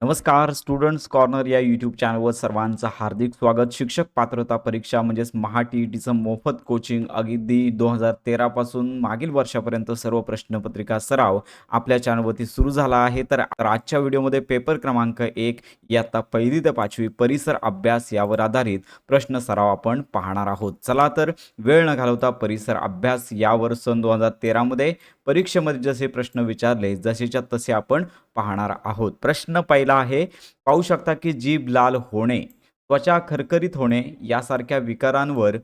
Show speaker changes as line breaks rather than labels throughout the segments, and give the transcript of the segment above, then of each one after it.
नमस्कार students corner या YouTube चॅनलवर सर्वांचं हार्दिक स्वागत. शिक्षक पात्रता परीक्षा म्हणजेच महा-टी-ई-टीचं मोफत कोचिंग अगदी 2013 पासून मागील वर्षापर्यंत सर्व प्रश्नपत्रिका सराव आपल्या चॅनलवरती सुरू झाला आहे. तर आजच्या व्हिडिओमध्ये पेपर क्रमांक 1 इयत्ता 1ली ते 5वी परिसर अभ्यास यावर आधारित प्रश्न सराव आपण पाहणार आहोत. चला तर वेळ न घालवता परिसर अभ्यास यावर सन 2013 मध्ये परीक्षेमध्ये जसे प्रश्न विचारले जसेच्या तसे आपण पाहणार आहोत. प्रश्न पहिला आहे, पाहू शकता की जीभ लाल होणे, त्वचा खरखरीत होणे यासारख्या विकारांवर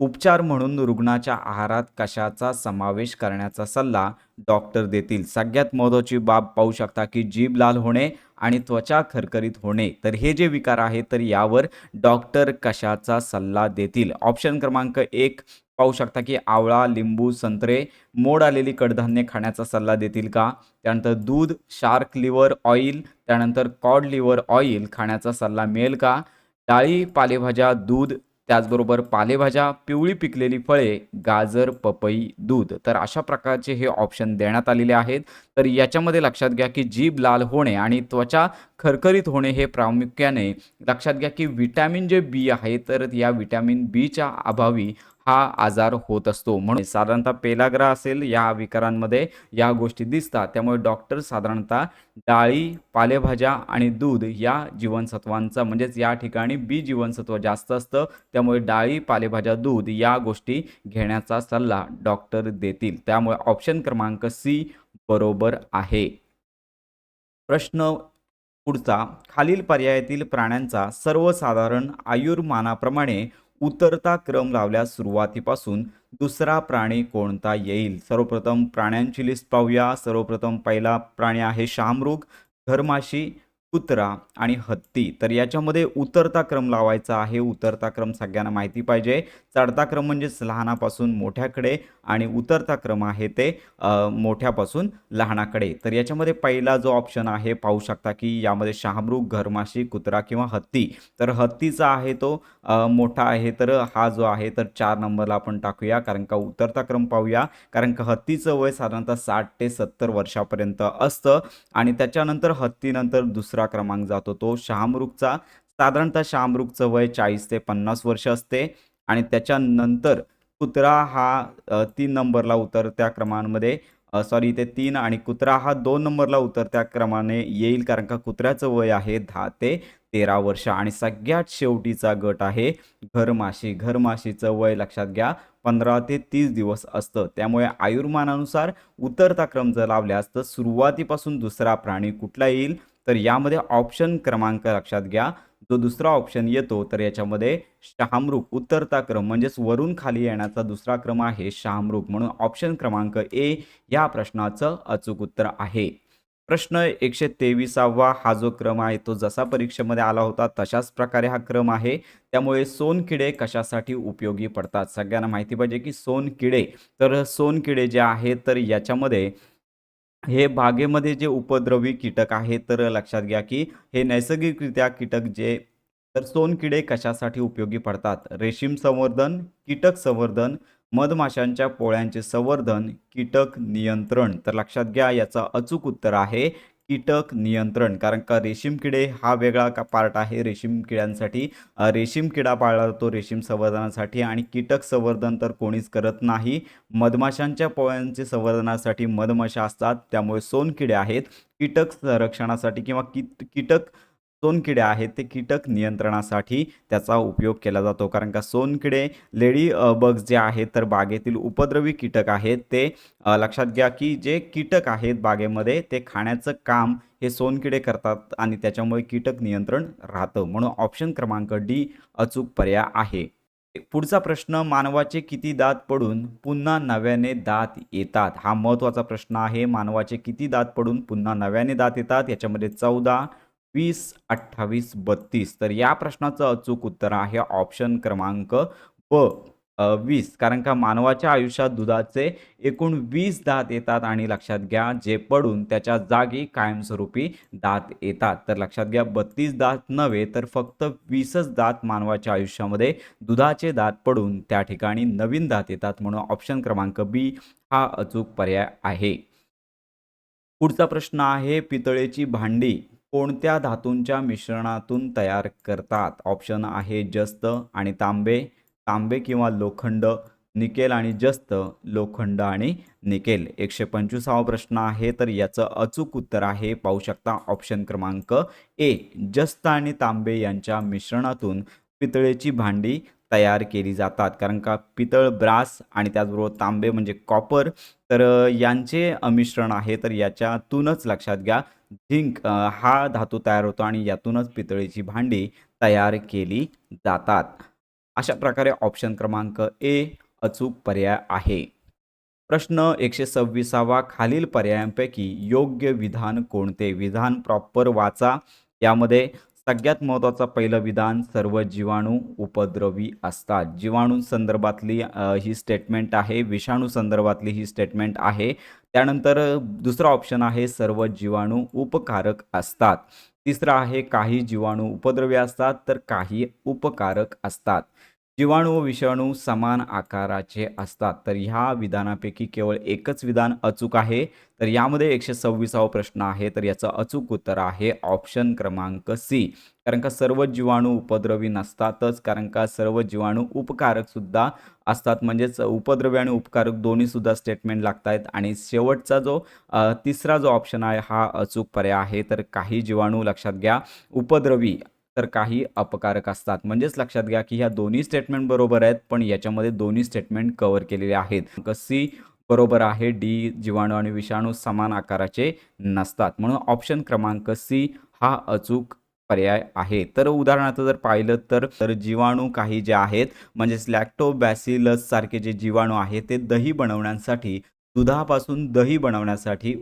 उपचार म्हणून रुग्णाच्या आहारात कशाचा समावेश करण्याचा सल्ला डॉक्टर देतील. सगळ्यात महत्त्वाची बाब पाहू शकता की जीभ लाल होणे आणि त्वचा खरखरीत होणे, तर हे जे विकार आहेत तर यावर डॉक्टर कशाचा सल्ला देतील. ऑप्शन क्रमांक 1 पाहू शकता की आवळा, लिंबू, संत्रे, मोड आलेली कडधान्ये खाण्याचा सल्ला देतील का? त्यानंतर दूध, शार्क लिव्हर ऑइल, त्यानंतर कॉड लिव्हर ऑइल खाण्याचा सल्ला मिळेल का? डाळी, पालेभाज्या, दूध, त्याचबरोबर पालेभाज्या, पिवळी पिकलेली फळे, गाजर, पपई, दूध. तर अशा प्रकारचे हे ऑप्शन देण्यात आलेले आहेत. तर याच्यामध्ये लक्षात घ्या की जीभ लाल होणे आणि त्वचा खरखरीत होणे हे प्रामुख्याने लक्षात घ्या की व्हिटॅमिन जे बी आहे तर या व्हिटॅमिन बीच्या अभावी हा आजार होत असतो. म्हणून साधारणतः पेलाग्रा असेल या विकारांमध्ये या गोष्टी दिसतात. त्यामुळे डॉक्टर साधारणतः डाळी, पालेभाज्या आणि दूध या जीवनसत्वांचा म्हणजेच या ठिकाणी बी जीवनसत्व जास्त असतं. त्यामुळे डाळी, पालेभाज्या, दूध या गोष्टी घेण्याचा सल्ला डॉक्टर देतील. त्यामुळे ऑप्शन क्रमांक सी बरोबर आहे. प्रश्न पुढचा, खालील पर्यायातील प्राण्यांचा सर्वसाधारण आयुर्मानाप्रमाणे उतरता क्रम लावल्यास सुरुवातीपासून दुसरा प्राणी कोणता येईल? सर्वप्रथम प्राण्यांची लिस्ट पाहूया. सर्वप्रथम पहिला प्राणी आहे शहामृग, घरमाशी, कुत्रा आणि हत्ती. तर याच्यामध्ये उतरता क्रम लावायचा आहे. उतरता क्रम सगळ्यांना माहिती पाहिजे. चढता क्रम म्हणजेच लहानापासून मोठ्याकडे आणि उतरता क्रम आहे ते मोठ्यापासून लहानाकडे. तर याच्यामध्ये पहिला जो ऑप्शन आहे पाहू शकता की यामध्ये शहामृग, घरमाशी, कुत्रा किंवा हत्ती. तर हत्तीचा आहे तो मोठा आहे. तर हा जो आहे तर 4 नंबरला आपण टाकूया, कारण का उतरता क्रम पाहूया. कारण का हत्तीचं वय साधारणतः 60 ते 70 वर्षापर्यंत असतं आणि त्याच्यानंतर हत्तीनंतर दुसरा क्रमांक जातो तो शहामृगचा. साधारणतः शहामृगचं वय 40 ते 50 वर्ष असते आणि त्याच्यानंतर कुत्रा हा 3 नंबरला उतरत्या क्रमांमध्ये सॉरी इथे 3 आणि कुत्रा हा 2 नंबरला उतरत्या क्रमाने येईल, कारण का कुत्र्याचं वय आहे 10 ते 13 वर्ष. आणि सगळ्यात शेवटीचा गट आहे घरमाशी. घरमाशीचं वय लक्षात घ्या 15 ते 30 दिवस असतं. त्यामुळे आयुर्मानानुसार उतरता क्रम जर लावल्यास तर सुरुवातीपासून दुसरा प्राणी कुठला येईल? तर यामध्ये ऑप्शन क्रमांक लक्षात घ्या. जो दुसरा ऑप्शन येतो तर याच्यामध्ये शहामृग उतरता क्रम म्हणजेच वरून खाली येण्याचा दुसरा क्रम आहे शहामृग. म्हणून ऑप्शन क्रमांक ए या प्रश्नाचं अचूक उत्तर आहे. प्रश्न 123वा हा जो क्रम आहे तो जसा परीक्षेमध्ये आला होता तशाच प्रकारे हा क्रम आहे. त्यामुळे सोनकिडे कशासाठी उपयोगी पडतात? सगळ्यांना माहिती पाहिजे की सोनकिडे, तर सोनकिडे जे आहेत तर याच्यामध्ये हे बागेमध्ये जे उपद्रवी कीटक आहेत तर लक्षात घ्या की हे नैसर्गिकरित्या कीटक जे तर सोनकिडे कशासाठी उपयोगी पडतात? रेशीम संवर्धन, कीटक संवर्धन, मधमाशांच्या पोळ्यांचे संवर्धन, कीटक नियंत्रण. तर लक्षात घ्या याचा अचूक उत्तर आहे कीटक नियंत्रण. कारण का रेशीम किडे हा वेगळा का पार्ट आहे रेशीम किड्यांसाठी. रेशीम किडा पाळला जातो रेशीम संवर्धनासाठी आणि कीटक संवर्धन तर कोणीच करत नाही. मधमाशांच्या पोळ्यांचे संवर्धनासाठी मधमाशा असतात. त्यामुळे सोनकिडे आहेत कीटक संरक्षणासाठी किंवा कीटक सोनकिडे आहेत ते कीटक नियंत्रणासाठी त्याचा उपयोग केला जातो. कारण का सोनकिडे लेडी बग्स जे आहेत तर बागेतील उपद्रवी कीटक आहेत ते लक्षात घ्या की जे कीटक आहेत बागेमध्ये ते खाण्याचं काम हे सोनकिडे करतात आणि त्याच्यामुळे कीटक नियंत्रण राहतं. म्हणून ऑप्शन क्रमांक डी अचूक पर्याय आहे. पुढचा प्रश्न, मानवाचे किती दात पडून पुन्हा नव्याने दात येतात? हा महत्त्वाचा प्रश्न आहे. मानवाचे किती दात पडून पुन्हा नव्याने दात येतात? याच्यामध्ये 14, 20, 28, 32. तर या प्रश्नाचं अचूक उत्तर आहे ऑप्शन क्रमांक ब 20. कारण का मानवाच्या आयुष्यात दुधाचे एकूण 20 दात येतात आणि लक्षात घ्या जे पडून त्याच्या जागी कायमस्वरूपी दात येतात. तर लक्षात घ्या 32 दात नव्हे तर फक्त 20च दात मानवाच्या आयुष्यामध्ये दुधाचे दात पडून त्या ठिकाणी नवीन दात येतात. म्हणून ऑप्शन क्रमांक बी हा अचूक पर्याय आहे. पुढचा प्रश्न आहे, पितळेची भांडी कोणत्या धातूंच्या मिश्रणातून तयार करतात? ऑप्शन आहे जस्त आणि तांबे, तांबे किंवा लोखंड, निकेल आणि जस्त, लोखंड आणि निकेल. 125वा प्रश्न आहे, तर याचं अचूक उत्तर आहे पाहू शकता ऑप्शन क्रमांक ए, जस्त आणि तांबे यांच्या मिश्रणातून पितळेची भांडी तयार केली जातात. कारण का पितळ, ब्रास आणि त्याचबरोबर तांबे म्हणजे कॉपर, तर यांचे मिश्रण आहे, तर याच्यातूनच लक्षात घ्या झिंक हा धातू तयार होतो आणि यातूनच पितळेची भांडी तयार केली जातात. अशा प्रकारे ऑप्शन क्रमांक ए अचूक पर्याय आहे. प्रश्न 126वा, खालील पर्यायांपैकी योग्य विधान कोणते? विधान प्रॉपर वाचा. यामध्ये सगळ्यात महत्त्वाचं पहिलं विधान, सर्व जीवाणू उपद्रवी असतात. जीवाणू संदर्भातली ही स्टेटमेंट आहे. विषाणू संदर्भातली ही स्टेटमेंट आहे. त्यानंतर दुसरा ऑप्शन आहे, सर्व जीवाणू उपकारक असतात. तिसरा आहे, काही जीवाणू उपद्रवी असतात तर काही उपकारक असतात. जीवाणू व विषाणू समान आकाराचे असतात. तर ह्या विधानापैकी केवळ एकच विधान अचूक आहे. तर यामध्ये 126वा प्रश्न आहे, तर याचं अचूक उत्तर आहे ऑप्शन क्रमांक सी. कारण का सर्व जीवाणू उपद्रवी नसतातच, कारण का सर्व जीवाणू उपकारक सुद्धा असतात. म्हणजेच उपद्रवी आणि उपकारक दोन्ही सुद्धा स्टेटमेंट लागत आहेत. आणि शेवटचा जो तिसरा जो ऑप्शन आहे हा अचूक पर्याय आहे. तर काही जीवाणू लक्षात घ्या उपद्रवी तर काही अपकारक असतात. म्हणजेच लक्षात घ्या की ह्या दोन्ही स्टेटमेंट बरोबर आहेत, पण याच्यामध्ये दोन्ही स्टेटमेंट कव्हर केलेले आहेत. सी बरोबर आहे. डी, जीवाणू आणि विषाणू समान आकाराचे नसतात. म्हणून ऑप्शन क्रमांक सी हा अचूक पर्याय आहे. तर उदाहरणार्थ जर पाहिलं तर जीवाणू काही जे आहेत म्हणजेच लॅक्टोबॅसिलस सारखे जे जीवाणू आहेत ते दही बनवण्यासाठी, दुधापासून दही बनवण्यासाठी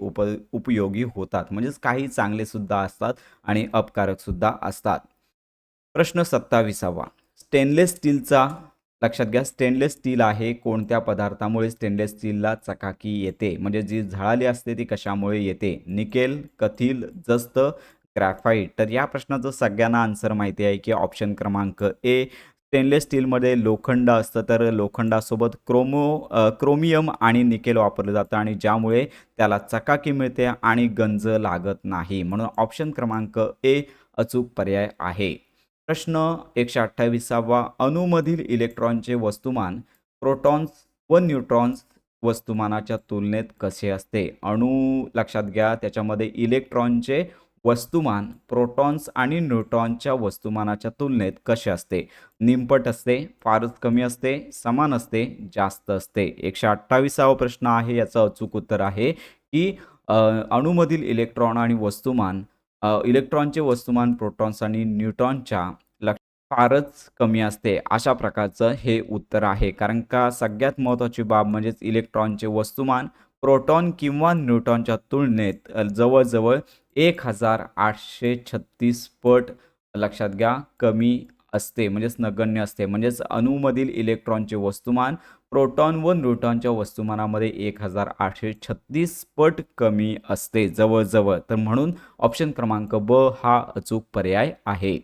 उपयोगी होतात. म्हणजेच काही चांगले सुद्धा असतात आणि अपकारक सुद्धा असतात. प्रश्न 27वा, स्टेनलेस स्टीलचा लक्षात घ्या, स्टेनलेस स्टील आहे कोणत्या पदार्थामुळे स्टेनलेस स्टीलला चकाकी येते? म्हणजे जी झळाळी असते ती कशामुळे येते? निकेल, कथील, जस्त, ग्रॅफाइट. तर या प्रश्नाचं सगळ्यांना आन्सर माहिती आहे की ऑप्शन क्रमांक ए, स्टेनलेस स्टीलमध्ये लोखंड असतं, तर लोखंडासोबत क्रोमियम आणि निकेल वापरलं जातं आणि ज्यामुळे त्याला चकाकी मिळते आणि गंज लागत नाही. म्हणून ऑप्शन क्रमांक ए अचूक पर्याय आहे. प्रश्न 128वा, अणूमधील इलेक्ट्रॉनचे वस्तुमान प्रोटॉन्स व न्यूट्रॉन्स वस्तुमानाच्या तुलनेत कसे असते? अणू लक्षात घ्या, त्याच्यामध्ये इलेक्ट्रॉनचे वस्तुमान प्रोटॉन्स आणि न्यूट्रॉनच्या वस्तुमानाच्या तुलनेत कसे असते? निमपट असते, फारच कमी असते, समान असते, जास्त असते. 128वा प्रश्न आहे, याचं अचूक उत्तर आहे की अणूमधील इलेक्ट्रॉन आणि वस्तुमान इलेक्ट्रॉनचे वस्तुमान प्रोटॉन्स आणि न्यूट्रॉनच्या फारच कमी असते. अशा प्रकारचं हे उत्तर आहे. कारण का सगळ्यात महत्त्वाची बाब म्हणजेच इलेक्ट्रॉनचे वस्तुमान प्रोटॉन किंवा न्यूट्रॉनच्या तुलनेत जवळ-जवळ 1836 पट लक्षात घ्या कमी असते, म्हणजेच नगण्य असते. म्हणजेच अणूमधील इलेक्ट्रॉनचे वस्तुमान प्रोटॉन व न्यूट्रॉनच्या वस्तुमानामध्ये 1836 पट कमी असते जवळ-जवळ. तर म्हणून ऑप्शन क्रमांक ब हा अचूक पर्याय आहे.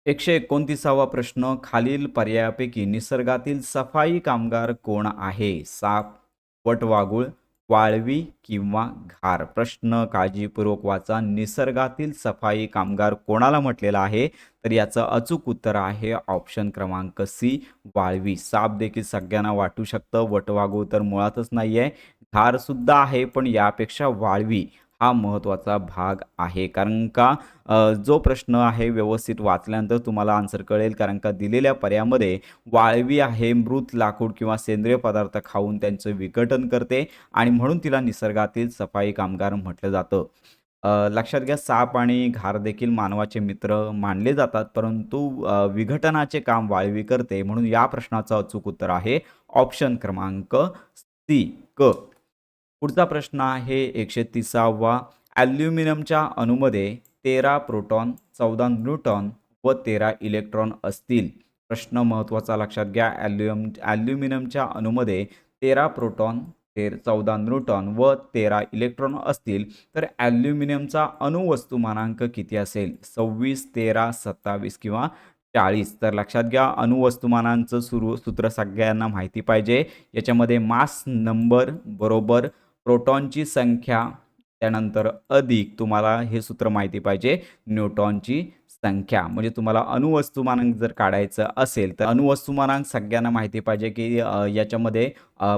129वा प्रश्न, खालील पर्यायापैकी निसर्गातील सफाई कामगार कोण आहे? साप, वटवाघूळ, वाळवी किंवा घार? प्रश्न काळजीपूर्वक वाचा. निसर्गातील सफाई कामगार कोणाला म्हटलेला आहे? तर याचं अचूक उत्तर आहे ऑप्शन क्रमांक सी, वाळवी. साप देखील सगळ्यांना वाटू शकतं, वटवाघूळ तर मुळातच नाही आहे, घार सुद्धा आहे, पण यापेक्षा वाळवी हा महत्त्वाचा भाग आहे. कारण का जो प्रश्न आहे व्यवस्थित वाचल्यानंतर तुम्हाला आन्सर कळेल. कारण का दिलेल्या पर्यायामध्ये वाळवी आहे मृत लाकूड किंवा सेंद्रिय पदार्थ खाऊन त्यांचं विघटन करते आणि म्हणून तिला निसर्गातील सफाई कामगार म्हटलं जातं. लक्षात घ्या, साप आणि घार देखील मानवाचे मित्र मानले जातात, परंतु विघटनाचे काम वाळवी करते. म्हणून या प्रश्नाचं अचूक उत्तर आहे ऑप्शन क्रमांक सी, क. पुढचा प्रश्न आहे 130वा, ॲल्युमिनियमच्या अणूमध्ये 13 प्रोटॉन, 14 न्यूट्रॉन व 13 इलेक्ट्रॉन असतील. प्रश्न महत्त्वाचा लक्षात घ्या. ॲल्युमिनियमच्या अणूमध्ये 13 प्रोटॉन, 14 न्यूट्रॉन व 13 इलेक्ट्रॉन असतील, तर ॲल्युमिनियमचा अणुवस्तुमानांक किती असेल? 26, 13, 27 किंवा 40? तर लक्षात घ्या, अणुवस्तुमानांचं सूत्र सगळ्यांना माहिती पाहिजे. याच्यामध्ये मास नंबर बरोबर प्रोटॉनची संख्या त्यानंतर अधिक तुम्हाला हे सूत्र माहिती पाहिजे न्यूटनची संख्या. म्हणजे तुम्हाला अणुवस्तुमानांक जर काढायचं असेल तर अणुवस्तुमानांक सगळ्यांना माहिती पाहिजे की याच्यामध्ये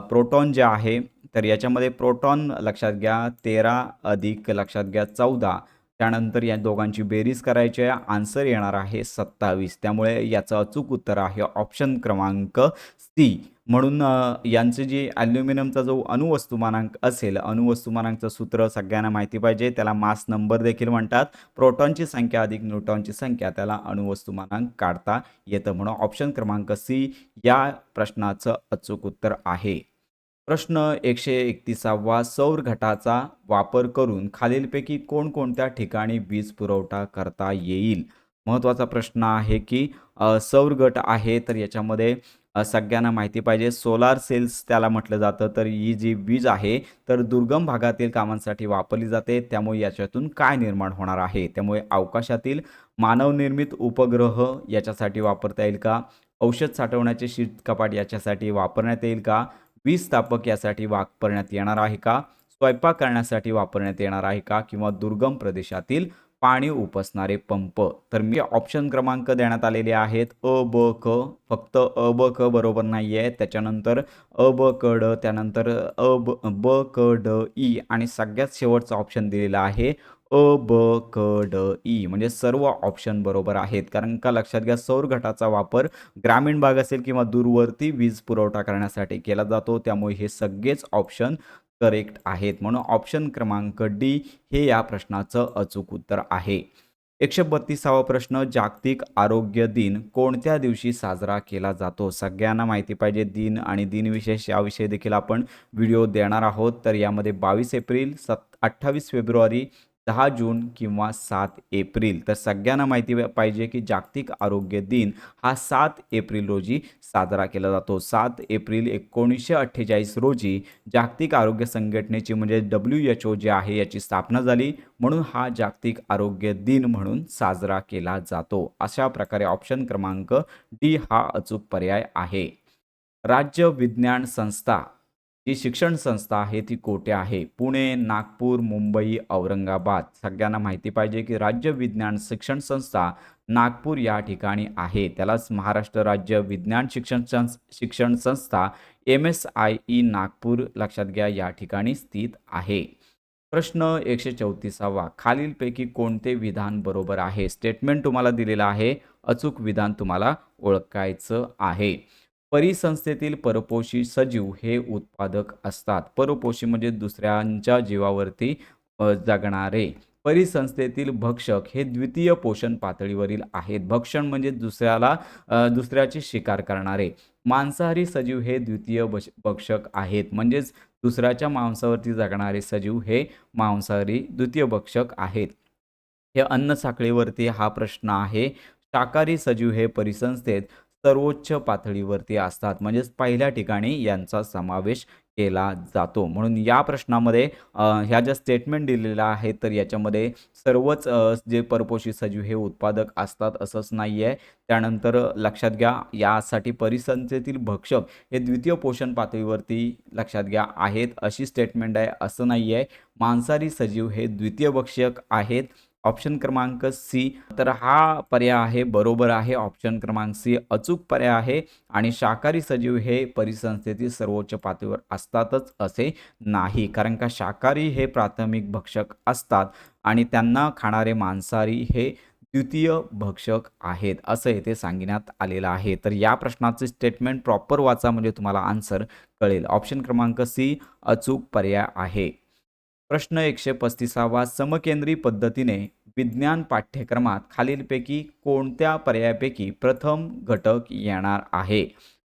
प्रोटॉन जे आहे तर याच्यामध्ये प्रोटॉन लक्षात घ्या 13 अधिक लक्षात घ्या 14. त्यानंतर या दोघांची बेरीज करायची आहे. आन्सर येणार आहे 27. त्यामुळे याचं अचूक उत्तर आहे ऑप्शन क्रमांक सी. म्हणून यांचे जे ॲल्युमिनियमचा जो अणुवस्तुमानांक असेल, अणुवस्तुमानांकचं सूत्र सगळ्यांना माहिती पाहिजे. त्याला मास नंबर देखील म्हणतात. प्रोटॉनची संख्या अधिक न्यूट्रॉनची संख्या त्याला अणुवस्तुमानांक काढता येतं. म्हणून ऑप्शन क्रमांक सी या प्रश्नाचं अचूक उत्तर आहे. प्रश्न 131वा सौर घटाचा वापर करून खालीलपैकी कोणकोणत्या ठिकाणी वीज पुरवठा करता येईल? महत्त्वाचा प्रश्न आहे की सौर गट आहे तर याच्यामध्ये सगळ्यांना माहिती पाहिजे सोलार सेल्स त्याला म्हटलं जातं. तर ही जी वीज आहे तर दुर्गम भागातील कामांसाठी वापरली जाते. त्यामुळे याच्यातून काय निर्माण होणार आहे? त्यामुळे अवकाशातील मानवनिर्मित उपग्रह याच्यासाठी वापरता येईल का? औषध साठवण्याचे शीत कपाट याच्यासाठी वापरण्यात येईल का? वीज स्थापक यासाठी वापरण्यात येणार आहे का? स्वयंपाक करण्यासाठी वापरण्यात येणार आहे का? किंवा दुर्गम प्रदेशातील पाणी उपसणारे पंप. तर मी ऑप्शन क्रमांक देण्यात आलेले आहेत अ, ब, क. फक्त अ, ब, क बरोबर नाही आहे. त्याच्यानंतर अ, ब, क, ड, त्यानंतर ब, क, ड, ई आणि सगळ्यात शेवटचा ऑप्शन दिलेला आहे अ, ब, क, ड, ई. म्हणजे सर्व ऑप्शन बरोबर आहेत. कारण का लक्षात घ्या सौर घटाचा वापर ग्रामीण भाग असेल किंवा दूरवर्ती वीज पुरवठा करण्यासाठी केला जातो. त्यामुळे हे सगळेच ऑप्शन करेक्ट आहेत. म्हणून ऑप्शन क्रमांक डी हे या प्रश्नाचं अचूक उत्तर आहे. 132वा प्रश्न जागतिक आरोग्य दिन कोणत्या दिवशी साजरा केला जातो? सगळ्यांना माहिती पाहिजे दिन आणि दिनविशेष याविषयी देखील आपण व्हिडिओ देणार आहोत. तर यामध्ये 22 एप्रिल, 28 फेब्रुवारी, 10 जून किंवा 7 एप्रिल. तर सगळ्यांना माहिती पाहिजे की जागतिक आरोग्य दिन हा 7 एप्रिल रोजी साजरा केला जातो. 7 एप्रिल 1948 रोजी जागतिक आरोग्य संघटनेची म्हणजे WHO जे आहे याची स्थापना झाली. म्हणून हा जागतिक आरोग्य दिन म्हणून साजरा केला जातो. अशा प्रकारे ऑप्शन क्रमांक डी हा अचूक पर्याय आहे. राज्य विज्ञान संस्था जी शिक्षण संस्था आहे ती कोठे आहे? पुणे, नागपूर, मुंबई, औरंगाबाद. सगळ्यांना माहिती पाहिजे की राज्य विज्ञान शिक्षण संस्था नागपूर या ठिकाणी आहे. त्यालाच महाराष्ट्र राज्य विज्ञान शिक्षण संस्था MSIE नागपूर लक्षात घ्या या ठिकाणी स्थित आहे. प्रश्न 134वा खालीलपैकी कोणते विधान बरोबर आहे? स्टेटमेंट तुम्हाला दिलेलं आहे. अचूक विधान तुम्हाला ओळखायचं आहे. परिसंस्थेतील परपोषी सजीव हे उत्पादक असतात. परपोषी म्हणजे दुसऱ्यांच्या जीवावरती जगणारे. परिसंस्थेतील भक्षक हे द्वितीय पोषण पातळीवरील आहेत. भक्षण म्हणजे दुसऱ्याची शिकार करणारे. मांसाहारी सजीव हे द्वितीय भक्षक आहेत. म्हणजेच दुसऱ्याच्या मांसावरती जगणारे सजीव हे मांसाहारी द्वितीय भक्षक आहेत. हे अन्न साखळीवरती हा प्रश्न आहे. शाकाहारी सजीव हे परिसंस्थेत सर्वोच्च पातळीवरती असतात. म्हणजेच पहिल्या ठिकाणी यांचा समावेश केला जातो. म्हणून या प्रश्नामध्ये ह्या ज्या स्टेटमेंट दिलेल्या आहेत तर याच्यामध्ये सर्वच जे परपोषी सजीव हे उत्पादक असतात असंच नाही आहे. त्यानंतर लक्षात घ्या यासाठी परिसंस्थेतील भक्षक हे द्वितीय पोषण पातळीवरती लक्षात घ्या आहेत अशी स्टेटमेंट आहे असं नाही आहे. मांसाहारी सजीव हे द्वितीय भक्षक आहेत. ऑप्शन क्रमांक सी. तर हा पर्याय आहे बरोबर आहे. ऑप्शन क्रमांक सी अचूक पर्याय आहे. आणि शाकाहारी सजीव हे परिसंस्थेतील सर्वोच्च पातळीवर असतातच असे नाही. कारण का शाकाहारी हे प्राथमिक भक्षक असतात आणि त्यांना खाणारे मांसाहारी हे द्वितीय भक्षक आहेत असं येथे सांगण्यात आलेलं आहे. तर या प्रश्नाचे स्टेटमेंट प्रॉपर वाचा म्हणजे तुम्हाला आन्सर कळेल. ऑप्शन क्रमांक सी अचूक पर्याय आहे. प्रश्न 135वा समकेंद्री पद्धतीने विज्ञान पाठ्यक्रमात खालीलपैकी कोणत्या पर्यायापैकी प्रथम घटक येणार आहे?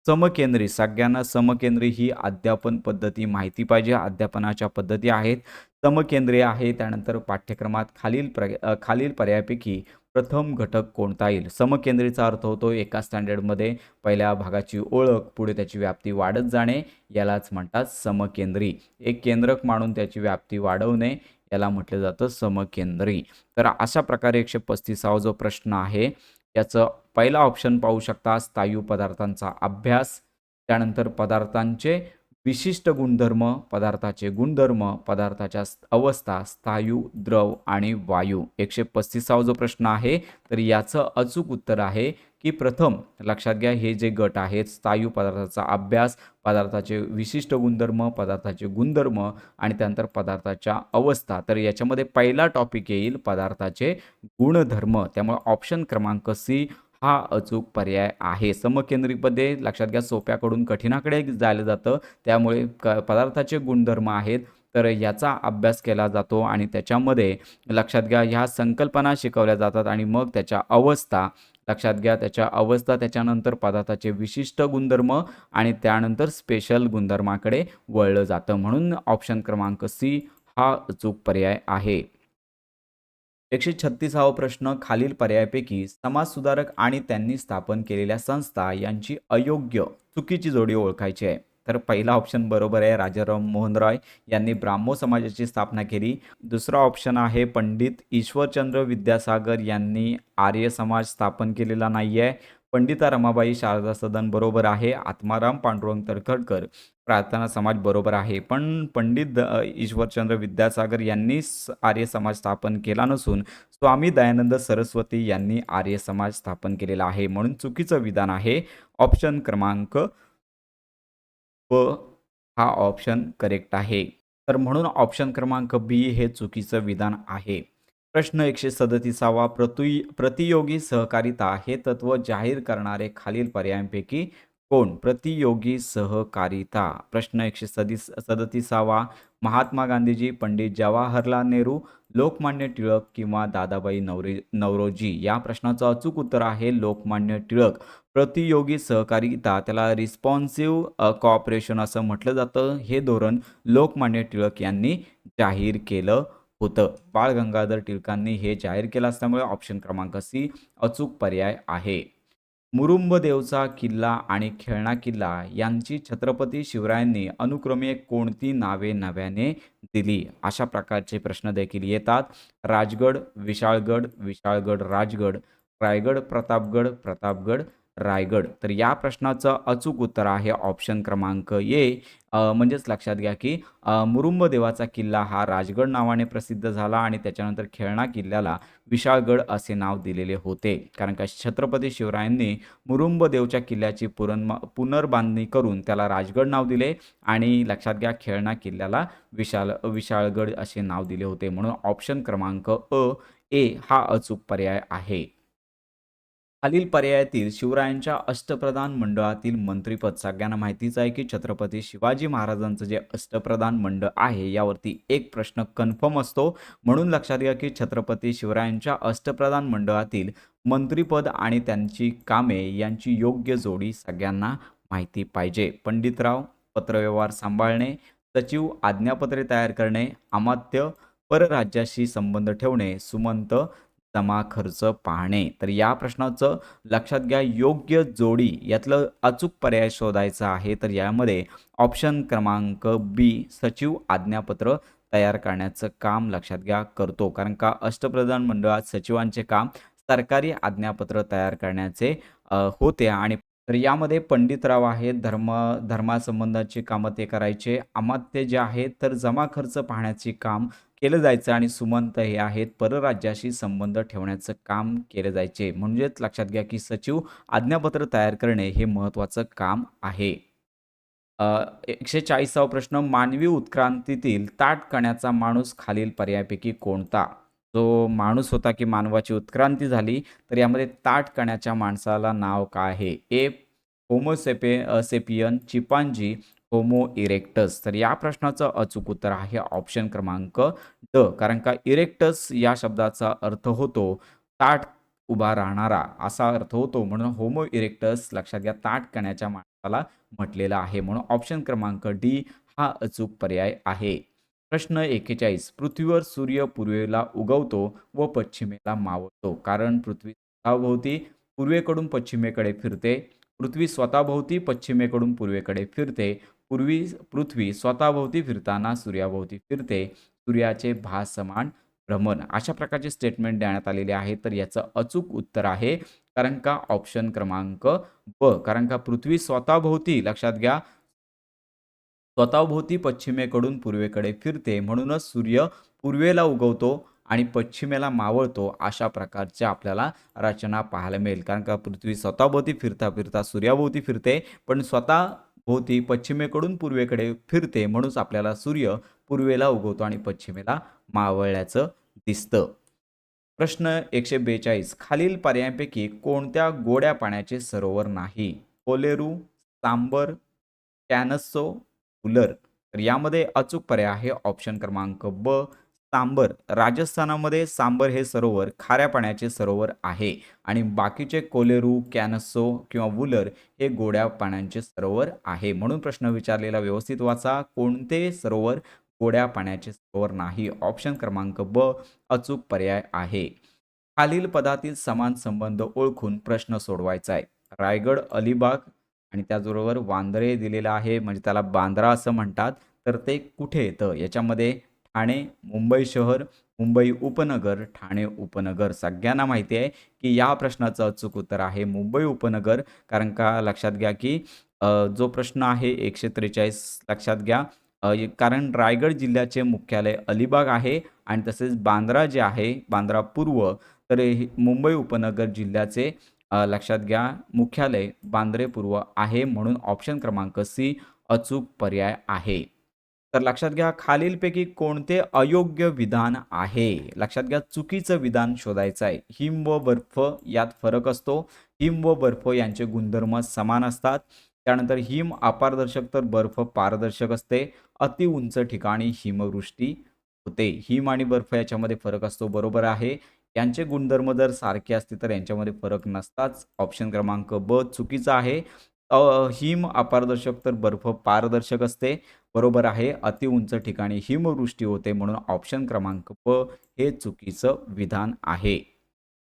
समकेंद्री सगळ्यांना समकेंद्री ही अध्यापन पद्धती माहिती पाहिजे. अध्यापनाच्या पद्धती आहेत. समकेंद्री आहे. त्यानंतर पाठ्यक्रमात खालील पर्यायापैकी प्रथम घटक कोणता येईल? समकेंद्रीचा अर्थ होतो एका स्टँडर्डमध्ये पहिल्या भागाची ओळख पुढे त्याची व्याप्ती वाढत जाणे यालाच म्हणतात समकेंद्री. एक केंद्रक मानून त्याची व्याप्ती वाढवणे याला म्हटलं जातं समकेंद्री. तर अशा प्रकारे 135वा जो प्रश्न आहे याचं पहिला ऑप्शन पाहू शकता स्थायू पदार्थांचा अभ्यास. त्यानंतर पदार्थांचे विशिष्ट गुणधर्म, पदार्थाचे गुणधर्म, पदार्थाच्या अवस्था, स्थायू, द्रव आणि वायू. 135वा जो प्रश्न आहे, तर याचं अचूक उत्तर आहे, की प्रथम लक्षात घ्या हे जे गट आहेत, स्थायू पदार्थाचा अभ्यास, पदार्थाचे विशिष्ट गुणधर्म, पदार्थाचे गुणधर्म आणि त्यानंतर पदार्थाच्या अवस्था. तर याच्यामध्ये पहिला टॉपिक येईल पदार्थाचे गुणधर्म. त्यामुळे ऑप्शन क्रमांक सी हा अचूक पर्याय आहे. समकेंद्रीमध्ये लक्षात घ्या सोप्याकडून कठीणाकडे जायला जातं. त्यामुळे पदार्थाचे गुणधर्म आहेत, तर याचा अभ्यास केला जातो आणि त्याच्यामध्ये लक्षात घ्या ह्या संकल्पना शिकवल्या जातात आणि मग त्याच्या अवस्था लक्षात घ्या, त्याच्या अवस्था त्याच्यानंतर पदार्थाचे विशिष्ट गुणधर्म आणि त्यानंतर स्पेशल गुणधर्माकडे वळलं जातं. म्हणून ऑप्शन क्रमांक सी हा अचूक पर्याय आहे. 136वा प्रश्न खालील पर्यायापैकी समाजसुधारक आणि त्यांनी स्थापन केलेल्या संस्था यांची अयोग्य, चुकीची जोडी ओळखायची आहे. तर पहिला ऑप्शन बरोबर आहे. राजाराम मोहन रॉय यांनी ब्राह्मो समाजाची स्थापना केली. दुसरा ऑप्शन आहे पंडित ईश्वरचंद्र विद्यासागर यांनी आर्य समाज स्थापन केलेला नाही आहे. पंडिता रमाबाई शारदा सदन बरोबर आहे. आत्माराम पांडुरंग तर्खडकर प्रार्थना समाज बरोबर आहे. पण पंडित ईश्वरचंद्र विद्यासागर यांनी आर्य समाज स्थापन केला नसून स्वामी दयानंद सरस्वती यांनी आर्य समाज स्थापन केलेला आहे. म्हणून चुकीचं विधान आहे ऑप्शन क्रमांक व हा ऑप्शन करेक्ट आहे. तर म्हणून ऑप्शन क्रमांक बी हे चुकीचं विधान आहे. प्रश्न 137वा प्रतियोगी सहकारिता हे तत्व जाहीर करणारे खालील पर्यायांपैकी कोण? प्रतियोगी सहकारिता. प्रश्न 137वा महात्मा गांधीजी, पंडित जवाहरलाल नेहरू, लोकमान्य टिळक किंवा दादाबाई नौरोजी. या प्रश्नाचं अचूक उत्तर आहे लोकमान्य टिळक. प्रतियोगी सहकारिता त्याला रिस्पॉन्सिव्ह कॉपरेशन असं म्हटलं जातं. हे धोरण लोकमान्य टिळक यांनी जाहीर केलं होतं. बाळ गंगाधर टिळकांनी हे जाहीर केलं असल्यामुळे ऑप्शन क्रमांक सी अचूक पर्याय आहे. मुरुंबदेवचा किल्ला आणि खेळणा किल्ला यांची छत्रपती शिवरायांनी अनुक्रमे कोणती नावे नव्याने दिली? अशा प्रकारचे प्रश्न देखील येतात. राजगड, विशाळगड, विशाळगड राजगड, रायगड प्रतापगड, प्रतापगड रायगड. तर या प्रश्नाचं अचूक उत्तर आहे ऑप्शन क्रमांक ए. म्हणजेच लक्षात घ्या की मुरुंबदेवाचा किल्ला हा राजगड नावाने प्रसिद्ध झाला आणि त्याच्यानंतर खेळणा किल्ल्याला विशाळगड असे नाव दिलेले होते. कारण का छत्रपती शिवरायांनी मुरुंबदेवच्या किल्ल्याची पुनर्बांधणी करून त्याला राजगड नाव दिले आणि लक्षात घ्या खेळणा किल्ल्याला विशाळगड असे नाव दिले होते. म्हणून ऑप्शन क्रमांक ए हा अचूक पर्याय आहे. खालील पर्यायातील शिवरायांच्या अष्टप्रधान मंडळातील मंत्रिपद सगळ्यांना माहितीच आहे की छत्रपती शिवाजी महाराजांचं जे अष्टप्रधान मंडळ आहे यावरती एक प्रश्न कन्फर्म असतो. म्हणून लक्षात घ्या की छत्रपती शिवरायांच्या अष्टप्रधान मंडळातील मंत्रिपद आणि त्यांची कामे यांची योग्य जोडी सगळ्यांना माहिती पाहिजे. पंडितराव पत्रव्यवहार सांभाळणे, सचिव आज्ञापत्रे तयार करणे, अमात्य परराज्याशी संबंध ठेवणे, सुमंत जमा खर्च पाहणे. तर या प्रश्नाचं लक्षात घ्या योग्य जोडी यातलं अचूक पर्याय शोधायचा आहे. तर यामध्ये ऑप्शन क्रमांक बी सचिव आज्ञापत्र तयार करण्याचं काम लक्षात घ्या करतो. कारण का अष्टप्रधान मंडळात सचिवांचे काम सरकारी आज्ञापत्र तयार करण्याचे होते आणि तर यामध्ये पंडितराव आहेत धर्मासंबंधाची कामं ते करायचे. अमात्य जे आहेत तर जमा खर्च पाहण्याचे काम केलं जायचं आणि सुमंत हे आहेत परराज्याशी संबंध ठेवण्याचं काम केले जायचे. म्हणजेच लक्षात घ्या की सचिव आज्ञापत्र तयार करणे हे महत्त्वाचं काम आहे. 140वा प्रश्न मानवी उत्क्रांतीतील ताठकण्याचा माणूस खालील पर्यायापैकी कोणता? जो माणूस होता की मानवाची उत्क्रांती झाली तर यामध्ये ताठकण्याच्या माणसाला नाव काय आहे? ए सेपियन, चिंपांझी, होमो इरेक्टस. तर या प्रश्नाचं अचूक उत्तर आहे ऑप्शन क्रमांक ड. कारण का इरेक्टस या शब्दाचा अर्थ होतो ताठ उभा राहणारा असा अर्थ होतो. म्हणून होमो इरेक्टस लक्षात घ्या ताठकण्याच्या माणसाला म्हटलेला आहे. म्हणून ऑप्शन क्रमांक डी हा अचूक पर्याय आहे. प्रश्न 41 पृथ्वीवर सूर्य पूर्वेला उगवतो व पश्चिमेला मावळतो कारण पृथ्वी स्वतःभोवती पूर्वेकडून पश्चिमेकडे फिरते. पृथ्वी स्वतःभोवती पश्चिमेकडून पूर्वेकडे फिरते. पृथ्वी स्वतःभोवती फिरताना सूर्याभोवती फिरते. सूर्याचे भासमान भ्रमण. अशा प्रकारचे स्टेटमेंट देण्यात आलेले आहे. तर याचं अचूक उत्तर आहे कारण का ऑप्शन क्रमांक ब. कारण का पृथ्वी स्वतःभोवती लक्षात घ्या स्वतःभोवती पश्चिमेकडून पूर्वेकडे फिरते म्हणूनच सूर्य पूर्वेला उगवतो आणि पश्चिमेला मावळतो अशा प्रकारच्या आपल्याला रचना पाहायला मिळेल. कारण का पृथ्वी स्वतःभोवती फिरता फिरता सूर्याभोवती फिरते, पण स्वतःभोवती पश्चिमेकडून पूर्वेकडे फिरते म्हणूनच आपल्याला सूर्य पूर्वेला उगवतो आणि पश्चिमेला मावळल्याचं दिसतं. प्रश्न 142 खालील पर्यायांपैकी कोणत्या गोड्या पाण्याचे सरोवर नाही? कोलेरू, सांबर, कॅनस्सो, उलर. तर यामध्ये अचूक पर्याय आहे ऑप्शन क्रमांक ब, सांबर. राजस्थानामध्ये सांबर हे सरोवर खाऱ्या पाण्याचे सरोवर आहे आणि बाकीचे कोलेरू, कॅनस्सो किंवा वुलर हे गोड्या पाण्याचे सरोवर आहे. म्हणून प्रश्न विचारलेला व्यवस्थित वाचा. कोणते सरोवर गोड्या पाण्याचे सरोवर नाही? ऑप्शन क्रमांक ब अचूक पर्याय आहे. खालील पदातील समान संबंध ओळखून प्रश्न सोडवायचा आहे. रायगड, अलिबाग आणि त्याचबरोबर वांद्रे दिलेलं आहे, म्हणजे त्याला बांद्रा असं म्हणतात. तर ते कुठे येतं? याच्यामध्ये ठाणे, मुंबई शहर, मुंबई उपनगर, ठाणे उपनगर. सगळ्यांना माहिती आहे की या प्रश्नाचं अचूक उत्तर आहे मुंबई उपनगर. कारण का लक्षात घ्या की जो प्रश्न आहे 143 लक्षात घ्या. कारण रायगड जिल्ह्याचे मुख्यालय अलिबाग आहे आणि तसेच बांद्रा जे आहे, बांद्रा पूर्व, तर मुंबई उपनगर जिल्ह्याचे लक्षात घ्या मुख्यालय बांद्रे पूर्व आहे. म्हणून ऑप्शन क्रमांक सी अचूक पर्याय आहे. तर लक्षात घ्या खालीलपैकी कोणते अयोग्य विधान आहे? लक्षात घ्या चुकीचं विधान शोधायचं आहे. हिम व बर्फ यात फरक असतो. हिम व बर्फ यांचे गुणधर्म समान असतात. त्यानंतर हिम अपारदर्शक तर बर्फ पारदर्शक असते. अति उंच ठिकाणी हिमवृष्टी होते. हिम आणि बर्फ याच्यामध्ये फरक असतो, बरोबर आहे. यांचे गुणधर्म जर सारखे असते तर यांच्यामध्ये फरक नसताच. ऑप्शन क्रमांक ब चुकीचा आहे. हिम अपारदर्शक तर बर्फ पारदर्शक असते, बरोबर आहे. अति उंच ठिकाणी हिमवृष्टी होते म्हणून ऑप्शन क्रमांक ब हे चुकीचं विधान आहे.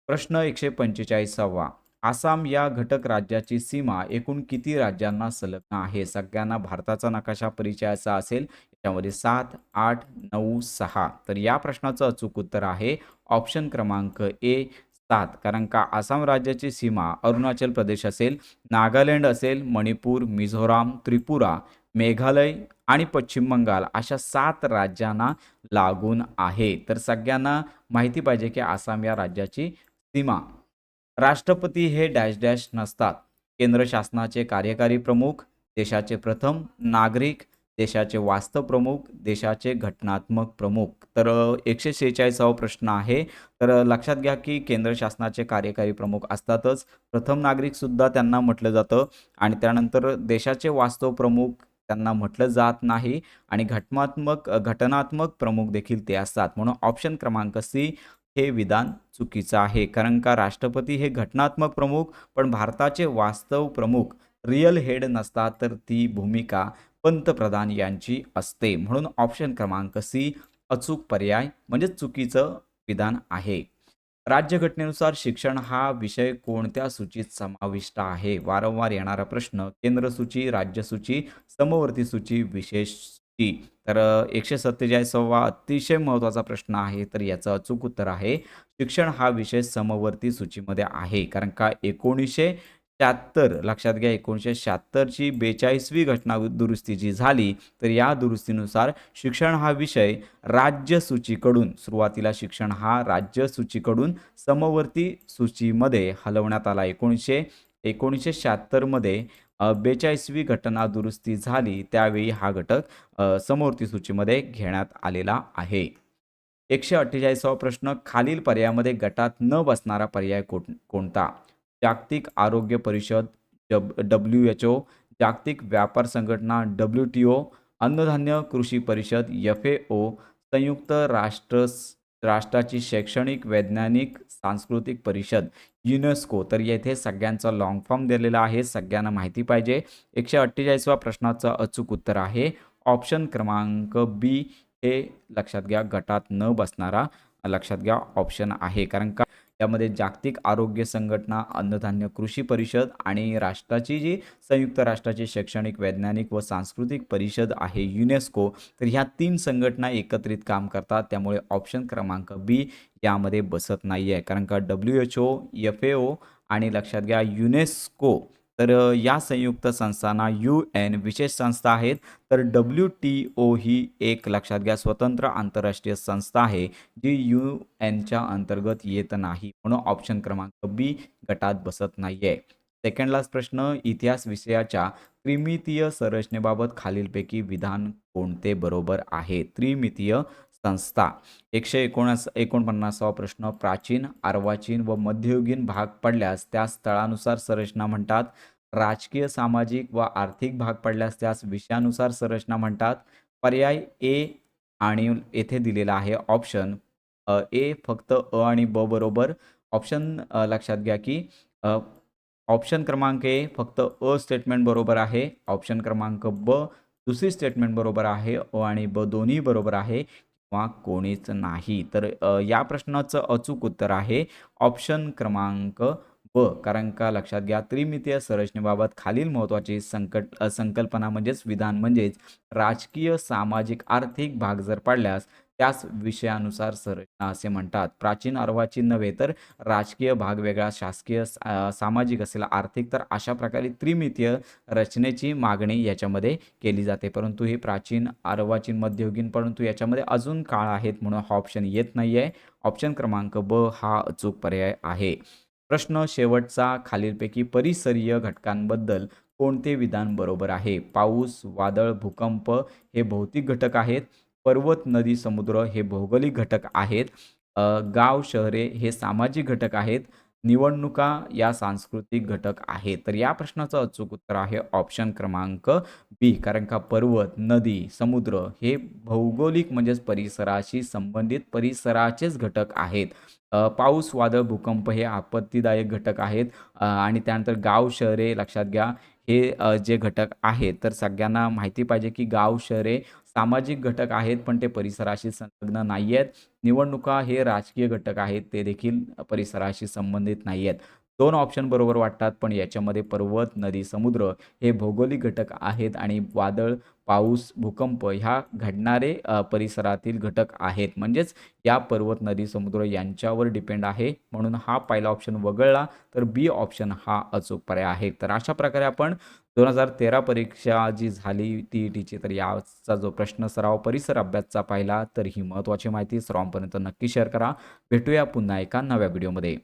प्रश्न 145वा आसाम या घटक राज्याची सीमा एकूण किती राज्यांना संलग्न आहे? सगळ्यांना भारताचा नकाशा परिचयाचा असेल. याच्यामध्ये 7, 8, 9, 6. तर या प्रश्नाचं अचूक उत्तर आहे ऑप्शन क्रमांक ए 7. कारण का आसाम राज्याची सीमा अरुणाचल प्रदेश असेल, नागालँड असेल, मणिपूर, मिझोराम, त्रिपुरा, मेघालय आणि पश्चिम बंगाल अशा 7 राज्यांना लागून आहे. तर सगळ्यांना माहिती पाहिजे की आसाम या राज्याची सीमा. राष्ट्रपती हे डॅश डॅश नसतात. केंद्र शासनाचे कार्यकारी प्रमुख, देशाचे प्रथम नागरिक, देशाचे वास्तव प्रमुख, देशाचे घटनात्मक प्रमुख. तर 146वा प्रश्न आहे. तर लक्षात घ्या की केंद्र शासनाचे कार्यकारी प्रमुख असतातच. प्रथम नागरिकसुद्धा त्यांना म्हटलं जातं आणि त्यानंतर देशाचे वास्तव प्रमुख त्यांना म्हटलं जात नाही आणि घटनात्मक प्रमुख देखील ते असतात. म्हणून ऑप्शन क्रमांक सी हे विधान चुकीचं आहे. कारण का राष्ट्रपती हे घटनात्मक प्रमुख, पण भारताचे वास्तव प्रमुख रिअल हेड नसतात, तर ती भूमिका पंतप्रधान यांची असते. म्हणून ऑप्शन क्रमांक सी अचूक पर्याय म्हणजे चुकीचं विधान आहे. राज्यघटनेनुसार शिक्षण हा विषय कोणत्या सूचीत समाविष्ट आहे? वारंवार येणारा प्रश्न. केंद्र सूची, राज्य सूची, समवर्ती सूची, विशेष सूची. तर 147वा अतिशय महत्त्वाचा प्रश्न आहे. तर याचं अचूक उत्तर आहे शिक्षण हा विषय समवर्ती सूचीमध्ये आहे. कारण का 1976 लक्षात घ्या 1976ची 42वी घटना दुरुस्ती जी झाली, तर या दुरुस्तीनुसार शिक्षण हा विषय राज्य सूचीकडून सुरुवातीला शिक्षण हा राज्य सूचीकडून समवर्ती सूचीमध्ये हलवण्यात आला. 1976 मध्ये 42वी घटना दुरुस्ती झाली त्यावेळी हा घटक समवर्ती सूचीमध्ये घेण्यात आलेला आहे. 148वा प्रश्न खालील पर्यायामध्ये गटात न बसणारा पर्याय कोणता? जागतिक आरोग्य परिषद, WHO, जागतिक व्यापार संघटना WTO, अन्नधान्य कृषी परिषद FAO, संयुक्त राष्ट्राची शैक्षणिक, वैज्ञानिक, सांस्कृतिक परिषद युनेस्को. तर येथे सगळ्यांचा लॉंग फॉर्म दिलेला आहे, सगळ्यांना माहिती पाहिजे. 148वा प्रश्नाचं अचूक उत्तर आहे ऑप्शन क्रमांक बी हे लक्षात घ्या गटात न बसणारा लक्षात घ्या ऑप्शन आहे. कारण का यामध्ये जागतिक आरोग्य संघटना, अन्नधान्य कृषी परिषद आणि राष्ट्राची जी संयुक्त राष्ट्राची शैक्षणिक, वैज्ञानिक व सांस्कृतिक परिषद आहे युनेस्को, तर ह्या 3 संघटना एकत्रित काम करतात. त्यामुळे ऑप्शन क्रमांक बी यामध्ये बसत नाही आहे. कारण का WHO, FAO आणि लक्षात घ्या युनेस्को तर या संयुक्त संस्थांना UN विशेष संस्था आहेत. तर WTO ही एक लक्षात घ्या स्वतंत्र आंतरराष्ट्रीय संस्था आहे, जी UNच्या अंतर्गत येत नाही. म्हणून ऑप्शन क्रमांक बी गटात बसत नाहीये. सेकंड लास्ट प्रश्न, इतिहास विषयाच्या त्रिमितीय संरचनेबाबत खालीलपैकी विधान कोणते बरोबर आहे? त्रिमितीय संस्था. 149वा प्रश्न, प्राचीन, अर्वाचीन व मध्ययुगीन भाग पडल्यास त्यास स्थळानुसार संरचना म्हणतात. राजकीय, सामाजिक व आर्थिक भाग पडल्यास त्यास विषयानुसार संरचना म्हणतात. पर्याय ए आणि येथे दिलेला आहे ऑप्शन ए फक्त अ आणि ब बरोबर. ऑप्शन लक्षात घ्या की ऑप्शन क्रमांक ए फक्त अ स्टेटमेंट बरोबर आहे. ऑप्शन क्रमांक ब दुसरी स्टेटमेंट बरोबर आहे. अ आणि ब दोन्ही बरोबर आहे किंवा कोणीच नाही. तर या प्रश्नाचं अचूक उत्तर आहे ऑप्शन क्रमांक ब. कारण का लक्षात घ्या, त्रिमितीय संरचनेबाबत खालील महत्त्वाची संकल्पना म्हणजेच विधान म्हणजेच राजकीय, सामाजिक, आर्थिक भाग जर पाडल्यास त्यास विषयानुसार संरचना असे म्हणतात. प्राचीन, अर्वाचीन नव्हे तर राजकीय भाग वेगळा, शासकीय, सामाजिक असेल, आर्थिक, तर अशा प्रकारे त्रिमितीय रचनेची मागणी याच्यामध्ये केली जाते. परंतु हे प्राचीन, अर्वाचीन, मध्ययुगीन, परंतु याच्यामध्ये अजून काळ आहेत म्हणून हा ऑप्शन येत नाही आहे. ऑप्शन क्रमांक ब हा अचूक पर्याय आहे. प्रश्न शेवटचा, खालीलपैकी परिसरीय घटकांबद्दल कोणते विधान बरोबर आहे? पाऊस, वादळ, भूकंप हे भौतिक घटक आहेत. पर्वत, नदी, समुद्र हे भौगोलिक घटक आहेत. गाव, शहरे हे सामाजिक घटक आहेत. निवडणुका या सांस्कृतिक घटक आहेत. तर या प्रश्नाचं अचूक उत्तर आहे ऑप्शन क्रमांक बी. कारण का पर्वत, नदी, समुद्र हे भौगोलिक म्हणजेच परिसराशी संबंधित परिसराचेच घटक आहेत. पाऊस, वादळ, भूकंप हे आपत्तीदायक घटक आहेत. आणि त्यानंतर गाव, शहरे लक्षात घ्या हे जे घटक आहेत तर सगळ्यांना माहिती पाहिजे की गाव, शहरे सामाजिक घटक आहेत पण ते परिसराशी संलग्न नाही आहेत. निवडणुका हे राजकीय घटक आहेत, ते देखील परिसराशी संबंधित नाही आहेत. 2 ऑप्शन बरोबर वाटतात, पण याच्यामध्ये पर्वत, नदी, समुद्र हे भौगोलिक घटक आहेत आणि वादळ, पाऊस, भूकंप ह्या घडणारे परिसरातील घटक आहेत. म्हणजेच या पर्वत, नदी, समुद्र यांच्यावर डिपेंड आहे. म्हणून हा पहिला ऑप्शन वगळला तर बी ऑप्शन हा अचूक पर्याय आहे. तर अशा प्रकारे आपण 2013 परीक्षा जी झाली TETची, तर याचा जो प्रश्न सराव परिसर अभ्यासचा पाहिला, तर ही महत्त्वाची माहिती सर्वांपर्यंत नक्की शेअर करा. भेटूया पुन्हा एका नव्या व्हिडिओमध्ये.